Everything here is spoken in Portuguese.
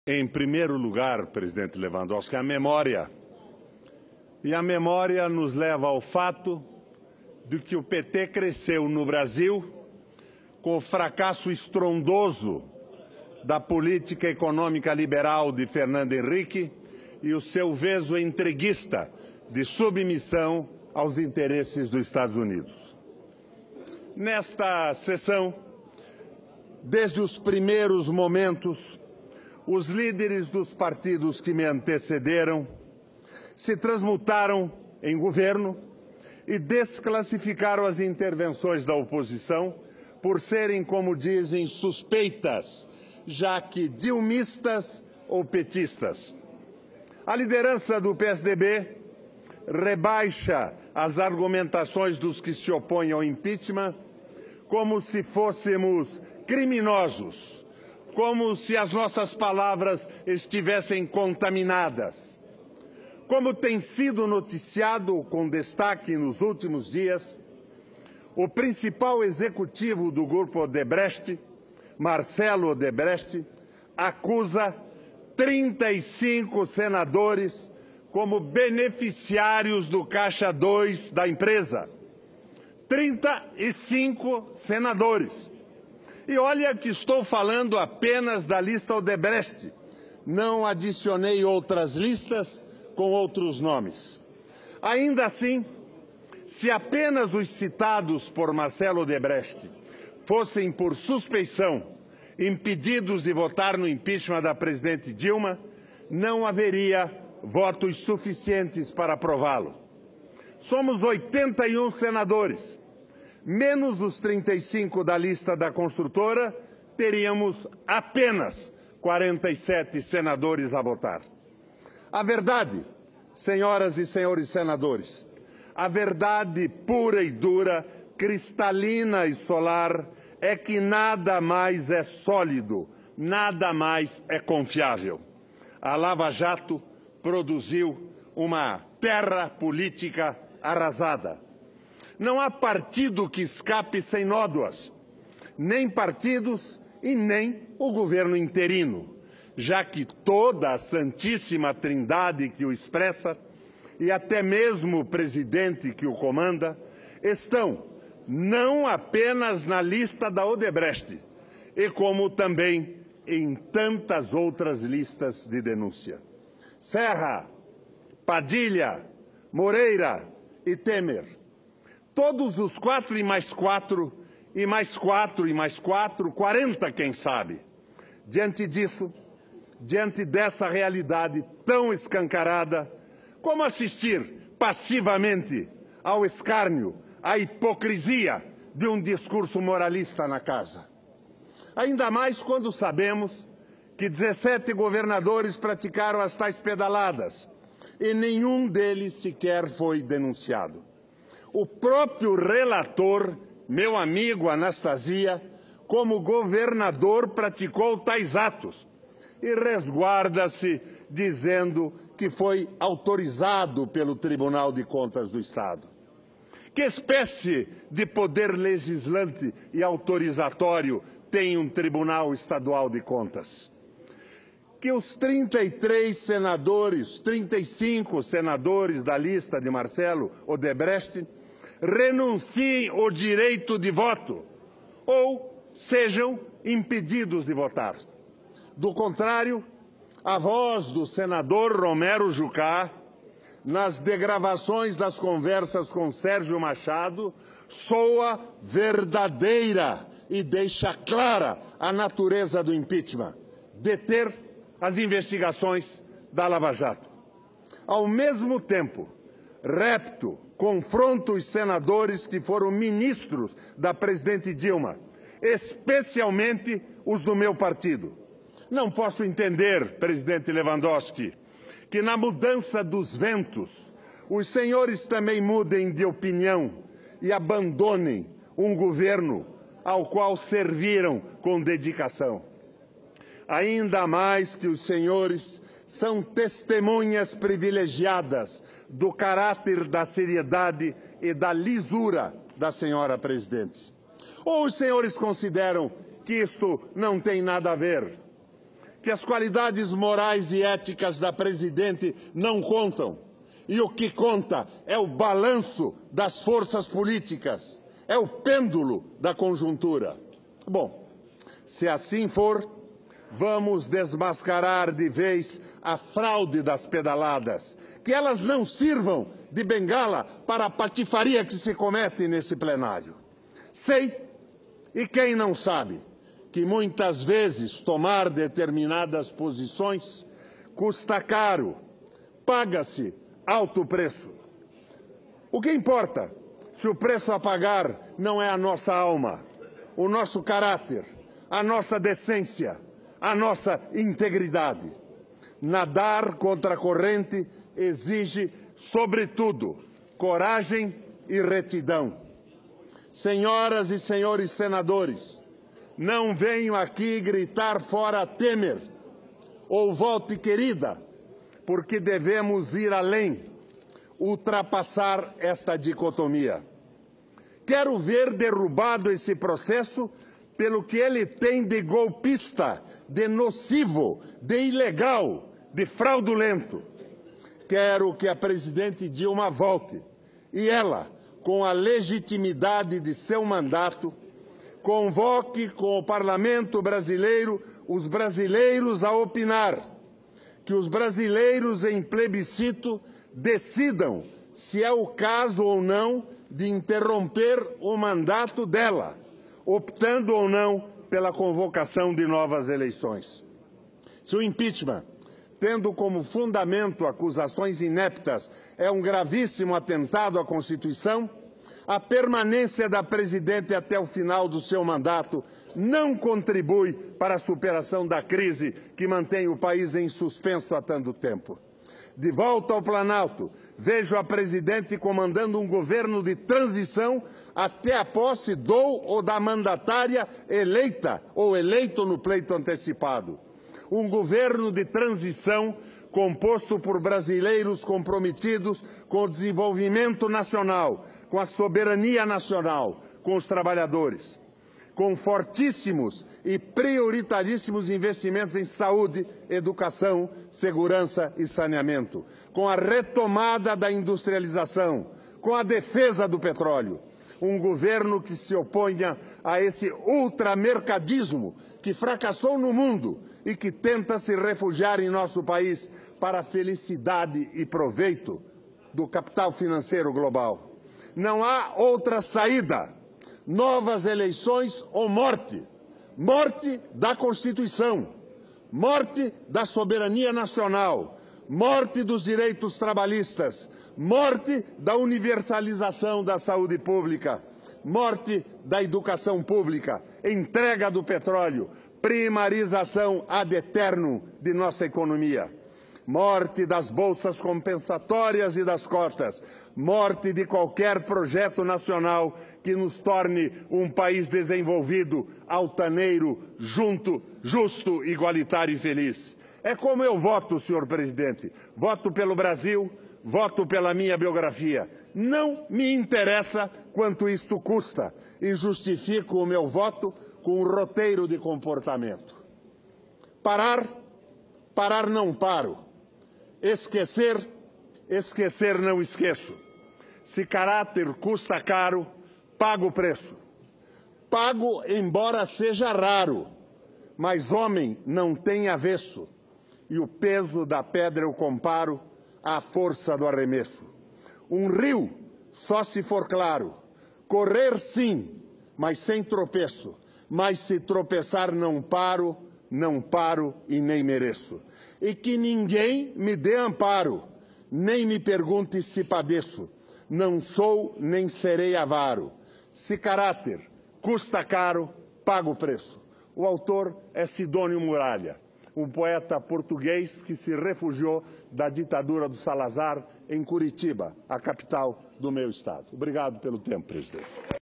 Em primeiro lugar, presidente Lewandowski, a memória. E a memória nos leva ao fato de que o PT cresceu no Brasil com o fracasso estrondoso da política econômica liberal de Fernando Henrique e o seu veso entreguista de submissão aos interesses dos Estados Unidos. Nesta sessão, desde os primeiros momentos, os líderes dos partidos que me antecederam se transmutaram em governo e desclassificaram as intervenções da oposição por serem, como dizem, suspeitas, já que dilmistas ou petistas. A liderança do PSDB rebaixa as argumentações dos que se opõem ao impeachment como se fôssemos criminosos, como se as nossas palavras estivessem contaminadas. Como tem sido noticiado com destaque nos últimos dias, o principal executivo do grupo Odebrecht, Marcelo Odebrecht, acusa 35 senadores como beneficiários do Caixa 2 da empresa. 35 senadores. E olha que estou falando apenas da lista Odebrecht. Não adicionei outras listas com outros nomes. Ainda assim, se apenas os citados por Marcelo Odebrecht fossem por suspeição impedidos de votar no impeachment da presidente Dilma, não haveria votos suficientes para aprová-lo. Somos 81 senadores. Menos os 35 da lista da construtora, teríamos apenas 47 senadores a votar. A verdade, senhoras e senhores senadores, a verdade pura e dura, cristalina e solar, é que nada mais é sólido, nada mais é confiável. A Lava Jato produziu uma terra política arrasada. Não há partido que escape sem nódoas, nem partidos e nem o governo interino, já que toda a Santíssima Trindade que o expressa e até mesmo o presidente que o comanda estão não apenas na lista da Odebrecht, e como também em tantas outras listas de denúncia. Serra, Padilha, Moreira e Temer. Todos os 4 e mais 4, e mais 4 e mais 4, 40, quem sabe. Diante disso, diante dessa realidade tão escancarada, como assistir passivamente ao escárnio, à hipocrisia de um discurso moralista na casa? Ainda mais quando sabemos que 17 governadores praticaram as tais pedaladas e nenhum deles sequer foi denunciado. O próprio relator, meu amigo Anastasia, como governador, praticou tais atos e resguarda-se dizendo que foi autorizado pelo Tribunal de Contas do Estado. Que espécie de poder legislante e autorizatório tem um Tribunal Estadual de Contas? Que os 33 senadores, 35 senadores da lista de Marcelo Odebrecht renunciem ao direito de voto ou sejam impedidos de votar. Do contrário, a voz do senador Romero Jucá, nas degravações das conversas com Sérgio Machado, soa verdadeira e deixa clara a natureza do impeachment: deter as investigações da Lava Jato. Ao mesmo tempo, repto, confronto os senadores que foram ministros da presidente Dilma, especialmente os do meu partido. Não posso entender, presidente Lewandowski, que na mudança dos ventos, os senhores também mudem de opinião e abandonem um governo ao qual serviram com dedicação. Ainda mais que os senhores são testemunhas privilegiadas do caráter, da seriedade e da lisura da senhora presidente. Ou os senhores consideram que isto não tem nada a ver? que as qualidades morais e éticas da presidente não contam. E o que conta é o balanço das forças políticas, é o pêndulo da conjuntura. Bom, se assim for, vamos desmascarar de vez a fraude das pedaladas, que elas não sirvam de bengala para a patifaria que se comete nesse plenário. Sei, e quem não sabe, que muitas vezes tomar determinadas posições custa caro, paga-se alto preço. O que importa se o preço a pagar não é a nossa alma, o nosso caráter, a nossa decência, a nossa integridade? Nadar contra a corrente exige, sobretudo, coragem e retidão. Senhoras e senhores senadores, não venho aqui gritar fora Temer ou volte querida, porque devemos ir além, ultrapassar esta dicotomia. Quero ver derrubado esse processo pelo que ele tem de golpista, de nocivo, de ilegal, de fraudulento. Quero que a presidente Dilma volte e ela, com a legitimidade de seu mandato, convoque com o Parlamento brasileiro os brasileiros a opinar, que os brasileiros em plebiscito decidam se é o caso ou não de interromper o mandato dela, optando ou não pela convocação de novas eleições. Se o impeachment, tendo como fundamento acusações ineptas, é um gravíssimo atentado à Constituição, a permanência da presidente até o final do seu mandato não contribui para a superação da crise que mantém o país em suspenso há tanto tempo. De volta ao Planalto, vejo a presidente comandando um governo de transição até a posse do ou da mandatária eleita ou eleito no pleito antecipado. Um governo de transição composto por brasileiros comprometidos com o desenvolvimento nacional, com a soberania nacional, com os trabalhadores, com fortíssimos e prioritaríssimos investimentos em saúde, educação, segurança e saneamento, com a retomada da industrialização, com a defesa do petróleo. Um governo que se oponha a esse ultramercadismo que fracassou no mundo e que tenta se refugiar em nosso país para a felicidade e proveito do capital financeiro global. Não há outra saída. Novas eleições ou morte. Morte da Constituição. Morte da soberania nacional. Morte dos direitos trabalhistas. Morte da universalização da saúde pública. Morte da educação pública. Entrega do petróleo. Primarização ad eternum de nossa economia. Morte das bolsas compensatórias e das cotas. Morte de qualquer projeto nacional que nos torne um país desenvolvido, altaneiro, justo, igualitário e feliz. É como eu voto, senhor presidente. Voto pelo Brasil, voto pela minha biografia. Não me interessa quanto isto custa e justifico o meu voto com um roteiro de comportamento. Parar não paro. Esquecer não esqueço. Se caráter custa caro, pago o preço. Pago, embora seja raro, mas homem não tem avesso. E o peso da pedra eu comparo à força do arremesso. Um rio só se for claro. Correr sim, mas sem tropeço. Mas se tropeçar não paro e nem mereço. E que ninguém me dê amparo, nem me pergunte se padeço. Não sou nem serei avaro. Se caráter custa caro, pago o preço. O autor é Sidônio Muralha, um poeta português que se refugiou da ditadura do Salazar em Curitiba, a capital do meu estado. Obrigado pelo tempo, presidente.